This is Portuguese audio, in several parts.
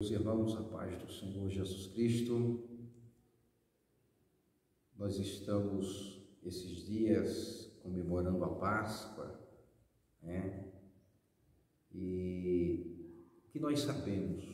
Meus irmãos, a paz do Senhor Jesus Cristo, nós estamos esses dias comemorando a Páscoa, né? E o que nós sabemos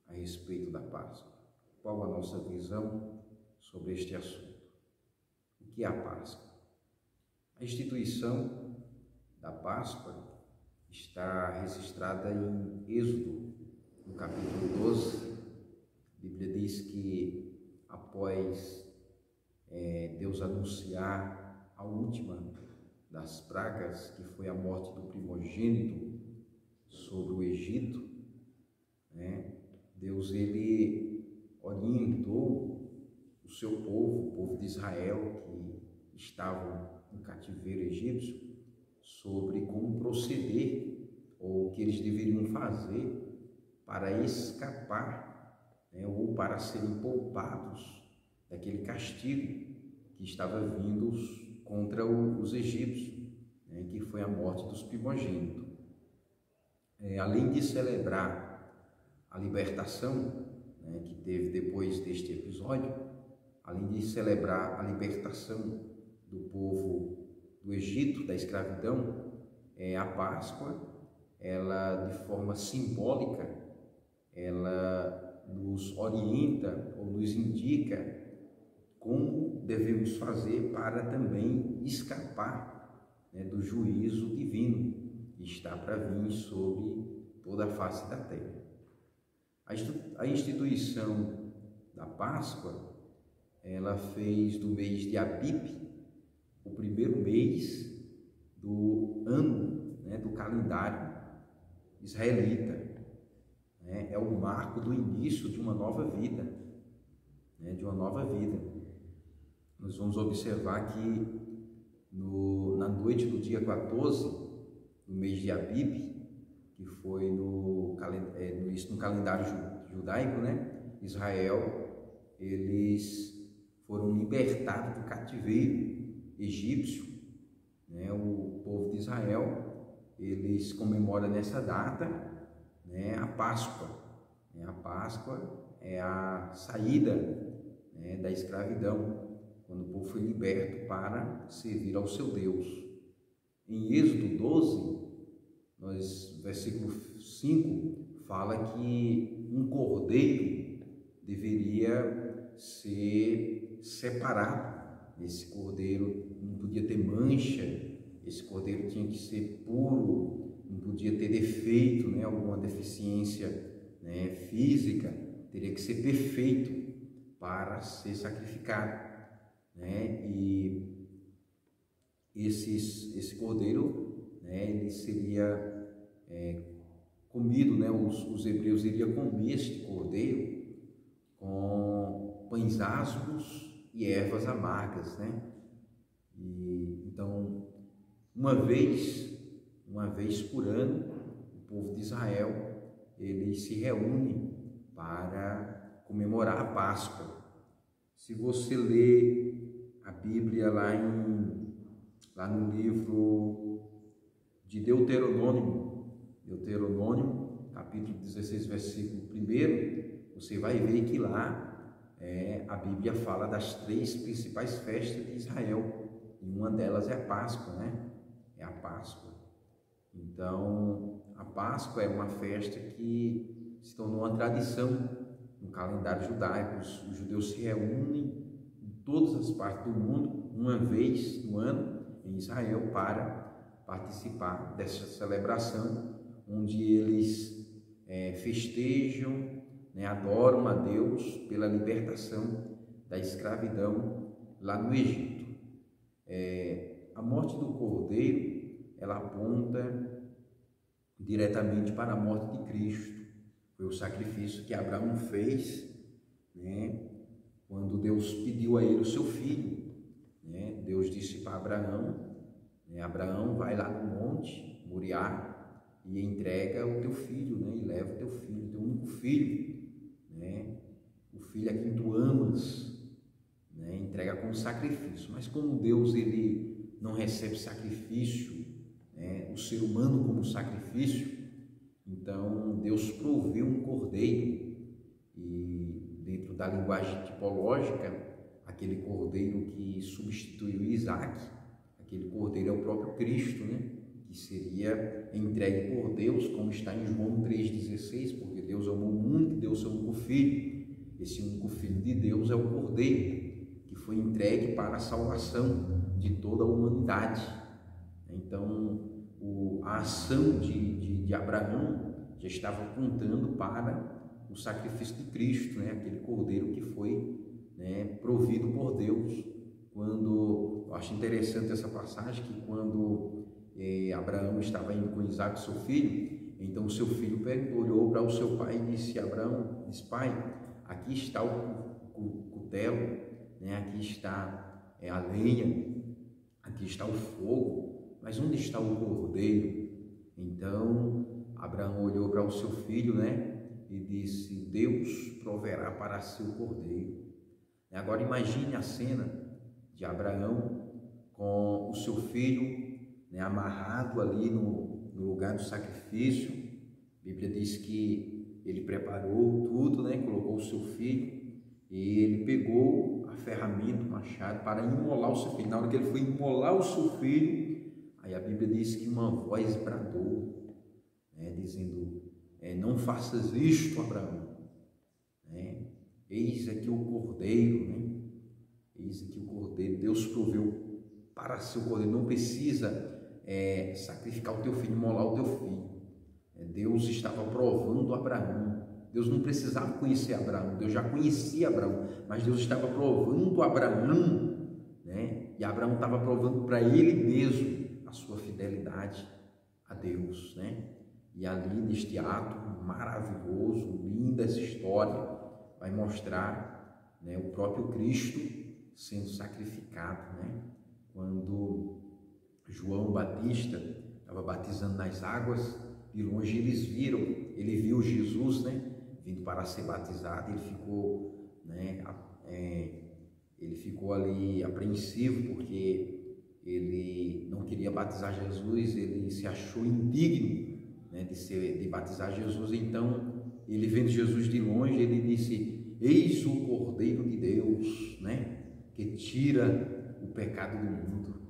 a respeito da Páscoa? Qual a nossa visão sobre este assunto? O que é a Páscoa? A instituição da Páscoa está registrada em Êxodo, no capítulo 12, a Bíblia diz que após Deus anunciar a última das pragas, que foi a morte do primogênito sobre o Egito, né? Deus orientou o seu povo, o povo de Israel, que estavam no cativeiro egípcio, sobre como proceder ou o que eles deveriam fazer para escapar, né, ou para serem poupados daquele castigo que estava vindo contra os egípcios, né, que foi a morte dos primogênitos. Além de celebrar a libertação, né, que teve depois deste episódio, além de celebrar a libertação do povo do Egito, da escravidão, a Páscoa, ela de forma simbólica, ela nos orienta ou nos indica como devemos fazer para também escapar, né, do juízo divino que está para vir sobre toda a face da terra. A instituição da Páscoa, ela fez do mês de Abib o primeiro mês do ano, né, do calendário israelita. É o marco do início de uma nova vida, né, de uma nova vida. Nós vamos observar que na noite do dia 14 do mês de Abib, que foi no calendário judaico, né, Israel, eles foram libertados do cativeiro egípcio, né? O povo de Israel, eles comemoram nessa data, né, a Páscoa. A Páscoa é a saída, né, da escravidão, quando o povo foi liberto para servir ao seu Deus. Em Êxodo 12, versículo 5, fala que um cordeiro deveria ser separado. Esse cordeiro não podia ter mancha, esse cordeiro tinha que ser puro, não podia ter defeito, né, alguma deficiência, né, física, teria que ser perfeito para ser sacrificado, né? E esse cordeiro, né, ele seria comido, né? Os hebreus iriam comer este cordeiro com pães asmos e ervas amargas, né? E então, uma vez por ano, o povo de Israel, ele se reúne para comemorar a Páscoa. Se você ler a Bíblia lá no livro de Deuteronômio, capítulo 16, versículo 1, você vai ver que lá a Bíblia fala das 3 principais festas de Israel, e uma delas é a Páscoa, né? É a Páscoa. Então, a Páscoa é uma festa que se tornou uma tradição no calendário judaico. Os judeus se reúnem em todas as partes do mundo, uma vez no ano, em Israel, para participar dessa celebração, onde eles festejam, né, adoram a Deus pela libertação da escravidão lá no Egito. A morte do cordeiro, ela aponta diretamente para a morte de Cristo. Foi o sacrifício que Abraão fez, né, quando Deus pediu a ele o seu filho, né? Deus disse para Abraão, né, Abraão, vai lá no monte Moriá e entrega o teu filho, né, e leva o teu filho, teu único filho, né, o filho a quem tu amas, né, entrega como sacrifício. Mas como Deus ele não recebe sacrifício, né, o ser humano como sacrifício, então Deus proveu um cordeiro, da linguagem tipológica, aquele cordeiro que substituiu Isaac, aquele cordeiro é o próprio Cristo, né? Que seria entregue por Deus, como está em João 3,16, porque Deus amou o mundo que deu o seu único filho. Esse único filho de Deus é o cordeiro, que foi entregue para a salvação de toda a humanidade. Então, a ação de Abraão já estava apontando para o sacrifício de Cristo, né? Aquele cordeiro que foi, né, provido por Deus. Eu acho interessante essa passagem, que quando Abraão estava indo com Isaac, seu filho, então o seu filho olhou para o seu pai e disse: Abraão, disse: pai, aqui está o cutelo, né? Aqui está a lenha, aqui está o fogo, mas onde está o cordeiro? Então Abraão olhou para o seu filho, né? E disse: Deus proverá para si o cordeiro. Agora imagine a cena de Abraão com o seu filho, né, amarrado ali no lugar do sacrifício. A Bíblia diz que ele preparou tudo, né, colocou o seu filho e ele pegou a ferramenta, o machado, para imolar o seu filho. Na hora que ele foi imolar o seu filho, aí a Bíblia diz que uma voz bradou, né, dizendo: não faças isto, Abraão, né? Eis aqui o cordeiro, né? Eis aqui o cordeiro. Deus proveu para seu cordeiro. Não precisa sacrificar o teu filho, imolar o teu filho. Deus estava provando Abraão. Deus não precisava conhecer Abraão, Deus já conhecia Abraão, mas Deus estava provando Abraão, né? E Abraão estava provando para ele mesmo a sua fidelidade a Deus, né? E ali, neste ato maravilhoso, linda essa história, vai mostrar, né, o próprio Cristo sendo sacrificado, né? Quando João Batista estava batizando nas águas, de longe ele viu Jesus, né, vindo para ser batizado. Ele ficou, né, ele ficou ali apreensivo, porque ele não queria batizar Jesus, ele se achou indigno, né, de batizar Jesus. Então, ele vendo Jesus de longe, ele disse: eis o Cordeiro de Deus, né, que tira o pecado do mundo.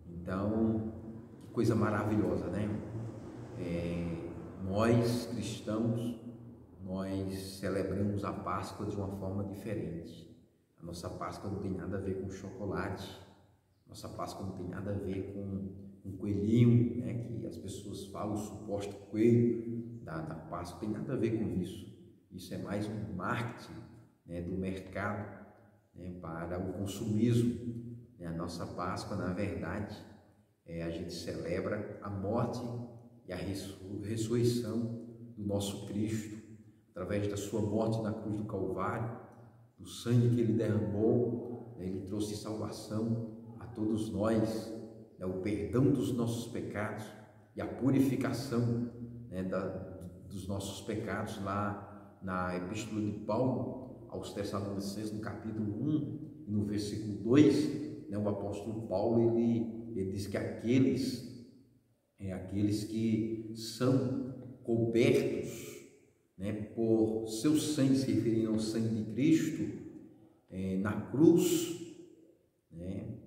Então, que coisa maravilhosa, né? Nós cristãos, nós celebramos a Páscoa de uma forma diferente. A nossa Páscoa não tem nada a ver com chocolate, nossa Páscoa não tem nada a ver com um coelhinho, né, que as pessoas falam, o suposto coelho da Páscoa, tem nada a ver com isso. Isso é mais um marketing, né, do mercado, né, para o consumismo. A nossa Páscoa, na verdade, a gente celebra a morte e a ressurreição do nosso Cristo, através da sua morte na cruz do Calvário, do sangue que ele derramou, né, ele trouxe salvação a todos nós, né, o perdão dos nossos pecados e a purificação, né, dos nossos pecados. Lá na Epístola de Paulo aos Tessalonicenses, no capítulo 1 e no versículo 2, né, o apóstolo Paulo ele diz que aqueles que são cobertos, né, por seu sangue, se referindo ao sangue de Cristo, na cruz, né,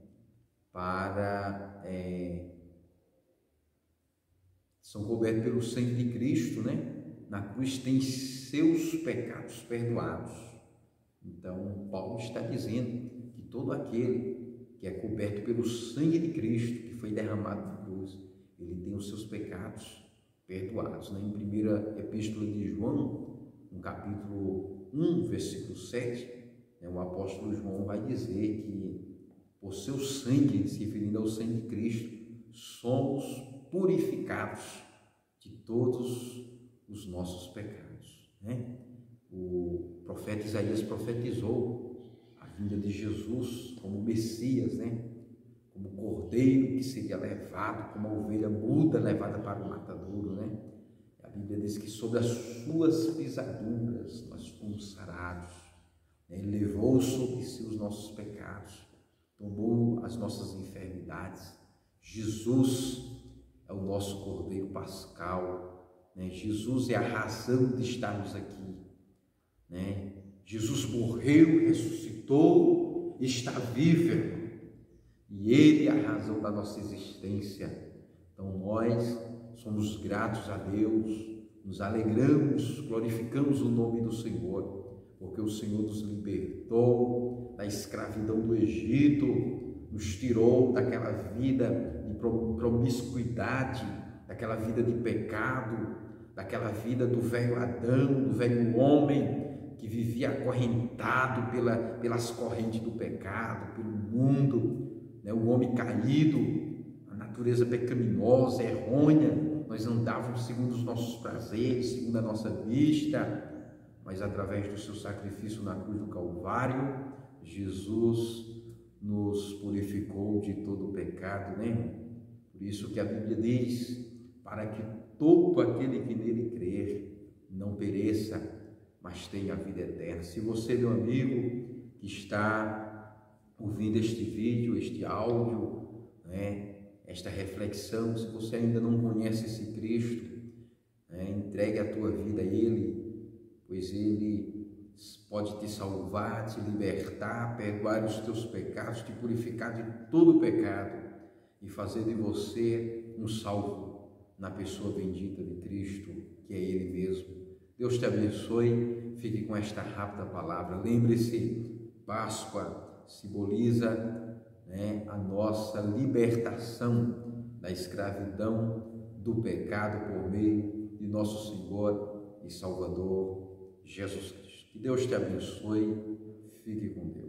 são cobertos pelo sangue de Cristo, né? Na cruz tem seus pecados perdoados. Então, Paulo está dizendo que todo aquele que é coberto pelo sangue de Cristo, que foi derramado na cruz, ele tem os seus pecados perdoados, né? Em primeira epístola de João, no capítulo 1, versículo 7, né, o apóstolo João vai dizer que por seu sangue, se referindo ao sangue de Cristo, somos purificados de todos os nossos pecados, né? O profeta Isaías profetizou a vinda de Jesus como Messias, né? Como cordeiro que seria levado, como a ovelha muda levada para o matadouro, né? A Bíblia diz que sobre as suas pisaduras nós fomos sarados, né? Ele levou sobre si os nossos pecados, tomou as nossas enfermidades. Jesus é o nosso cordeiro pascal, né? Jesus é a razão de estarmos aqui, né? Jesus morreu, ressuscitou, está vivo, irmão. E Ele é a razão da nossa existência. Então nós somos gratos a Deus, nos alegramos, glorificamos o nome do Senhor, porque o Senhor nos libertou da escravidão do Egito, nos tirou daquela vida de promiscuidade, daquela vida de pecado, daquela vida do velho Adão, do velho homem, que vivia acorrentado pelas correntes do pecado, pelo mundo, né? O homem caído, a natureza pecaminosa, errônea. Nós andávamos segundo os nossos prazeres, segundo a nossa vista, mas através do seu sacrifício na cruz do Calvário, Jesus nos purificou de todo o pecado, né? Por isso que a Bíblia diz, para que todo aquele que nele crer não pereça, mas tenha a vida eterna. Se você, meu amigo, que está ouvindo este vídeo, este áudio, né, esta reflexão, se você ainda não conhece esse Cristo, né, entregue a tua vida a Ele, pois Ele pode te salvar, te libertar, perdoar os teus pecados, te purificar de todo o pecado e fazer de você um salvo na pessoa bendita de Cristo, que é Ele mesmo. Deus te abençoe, fique com esta rápida palavra. Lembre-se, Páscoa simboliza, né, a nossa libertação da escravidão do pecado por meio de nosso Senhor e Salvador Jesus Cristo. Que Deus te abençoe, fique com Deus.